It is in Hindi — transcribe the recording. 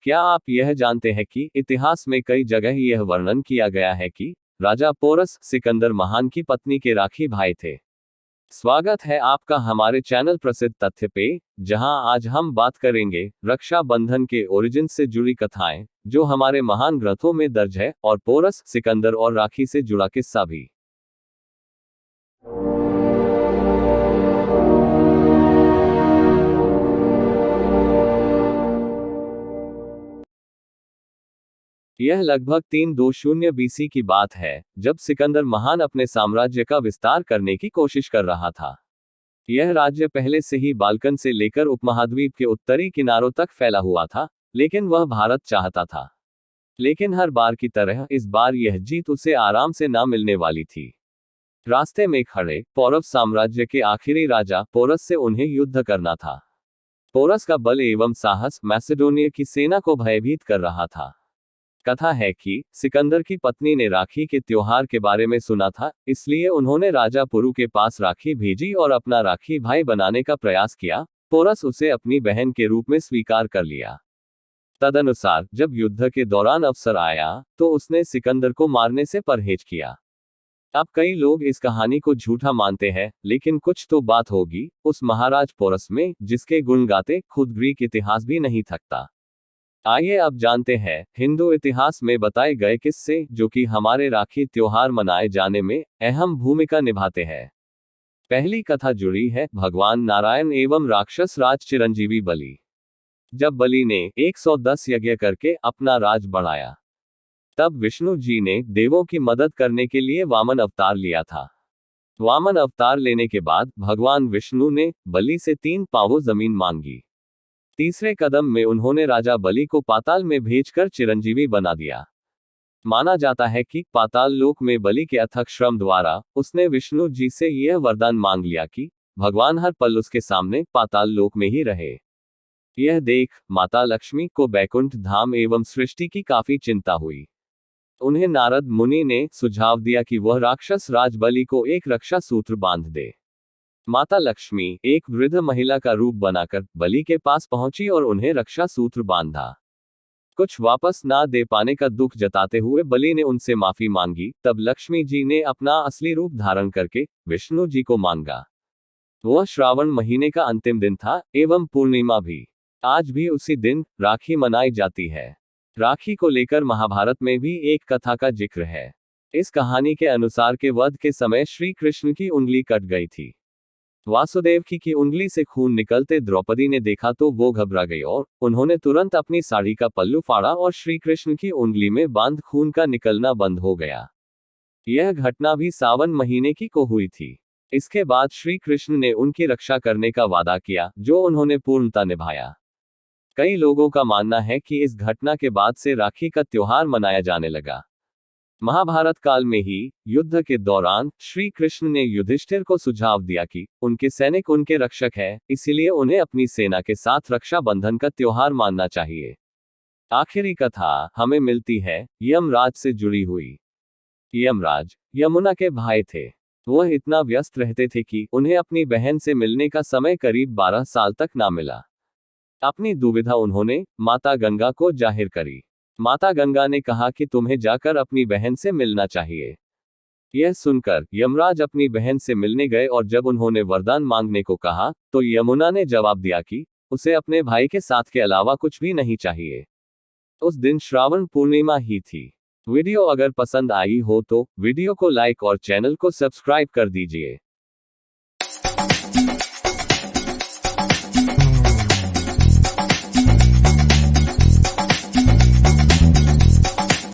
क्या आप यह जानते हैं कि इतिहास में कई जगह यह वर्णन किया गया है कि राजा पोरस सिकंदर महान की पत्नी के राखी भाई थे। स्वागत है आपका हमारे चैनल प्रसिद्ध तथ्य पे, जहां आज हम बात करेंगे रक्षा बंधन के ओरिजिन से जुड़ी कथाएं, जो हमारे महान ग्रंथों में दर्ज है, और पोरस सिकंदर और राखी से जुड़ा किस्सा भी। यह लगभग 320 बीसी की बात है, जब सिकंदर महान अपने साम्राज्य का विस्तार करने की कोशिश कर रहा था। यह राज्य पहले से ही बाल्कन से लेकर उपमहाद्वीप के उत्तरी किनारों तक फैला हुआ था, लेकिन वह भारत चाहता था। लेकिन हर बार की तरह इस बार यह जीत उसे आराम से ना मिलने वाली थी। रास्ते में खड़े पौरव साम्राज्य के आखिरी राजा पोरस से उन्हें युद्ध करना था। पोरस का बल एवं साहस मैसेडोनिया की सेना को भयभीत कर रहा था। कथा है कि सिकंदर की पत्नी ने राखी के त्योहार के बारे में सुना था, इसलिए उन्होंने राजा पुरु के पास राखी भेजी और अपना राखी भाई बनाने का प्रयास किया। पोरस उसे अपनी बहन के रूप में स्वीकार कर लिया। तदनुसार जब युद्ध के दौरान अवसर आया, तो उसने सिकंदर को मारने से परहेज किया। अब कई लोग इस कहानी को झूठा मानते हैं, लेकिन कुछ तो बात होगी उस महाराज पोरस में, जिसके गुण गाते खुद ग्रीक इतिहास भी नहीं थकता। आइए अब जानते हैं हिंदू इतिहास में बताए गए किस्से, जो कि हमारे राखी त्योहार मनाए जाने में अहम भूमिका निभाते हैं। पहली कथा जुड़ी है भगवान नारायण एवं राक्षस राज चिरंजीवी बलि। जब बलि ने 110 यज्ञ करके अपना राज बढ़ाया, तब विष्णु जी ने देवों की मदद करने के लिए वामन अवतार लिया था। वामन अवतार लेने के बाद भगवान विष्णु ने बलि से 3 पांवों जमीन मांगी। तीसरे कदम में उन्होंने राजा बलि को पाताल में भेजकर चिरंजीवी बना दिया। माना जाता है कि पाताल लोक में बलि के अथक श्रम द्वारा उसने विष्णु जी से यह वरदान मांग लिया कि भगवान हर पल उसके सामने पाताल लोक में ही रहे। यह देख माता लक्ष्मी को बैकुंठ धाम एवं सृष्टि की काफी चिंता हुई। उन्हें नारद मुनि ने सुझाव दिया कि वह राक्षस राज बलि को एक रक्षा सूत्र बांध दे। माता लक्ष्मी एक वृद्ध महिला का रूप बनाकर बलि के पास पहुंची और उन्हें रक्षा सूत्र बांधा। कुछ वापस ना दे पाने का दुख जताते हुए बलि ने उनसे माफी मांगी। तब लक्ष्मी जी ने अपना असली रूप धारण करके विष्णु जी को मांगा। वह श्रावण महीने का अंतिम दिन था एवं पूर्णिमा भी। आज भी उसी दिन राखी मनाई जाती है। राखी को लेकर महाभारत में भी एक कथा का जिक्र है। इस कहानी के अनुसार के वध के समय श्री कृष्ण की उंगली कट गई थी। वासुदेव की उंगली से खून निकलते द्रौपदी ने देखा तो वो घबरा गई और उन्होंने तुरंत अपनी साड़ी का पल्लू फाड़ा और श्री कृष्ण की उंगली में बांध खून का निकलना बंद हो गया। यह घटना भी सावन महीने की को हुई थी। इसके बाद श्री कृष्ण ने उनकी रक्षा करने का वादा किया, जो उन्होंने पूर्णता निभाया। कई लोगों का मानना है कि इस घटना के बाद से राखी का त्योहार मनाया जाने लगा। महाभारत काल में ही युद्ध के दौरान श्री कृष्ण ने युधिष्ठिर को सुझाव दिया कि उनके सैनिक उनके रक्षक हैं, इसीलिए उन्हें अपनी सेना के साथ रक्षा बंधन का त्योहार मानना चाहिए। आखिरी कथा हमें मिलती है यमराज से जुड़ी हुई। यमराज यमुना के भाई थे। वह इतना व्यस्त रहते थे कि उन्हें अपनी बहन से मिलने का समय करीब 12 साल तक ना मिला। अपनी दुविधा उन्होंने माता गंगा को जाहिर करी। माता गंगा ने कहा कि तुम्हें जाकर अपनी बहन से मिलना चाहिए। यह सुनकर यमराज अपनी बहन से मिलने गए और जब उन्होंने वरदान मांगने को कहा, तो यमुना ने जवाब दिया कि उसे अपने भाई के साथ के अलावा कुछ भी नहीं चाहिए। उस दिन श्रावण पूर्णिमा ही थी। वीडियो अगर पसंद आई हो तो वीडियो को लाइक और चैनल को सब्सक्राइब कर दीजिए।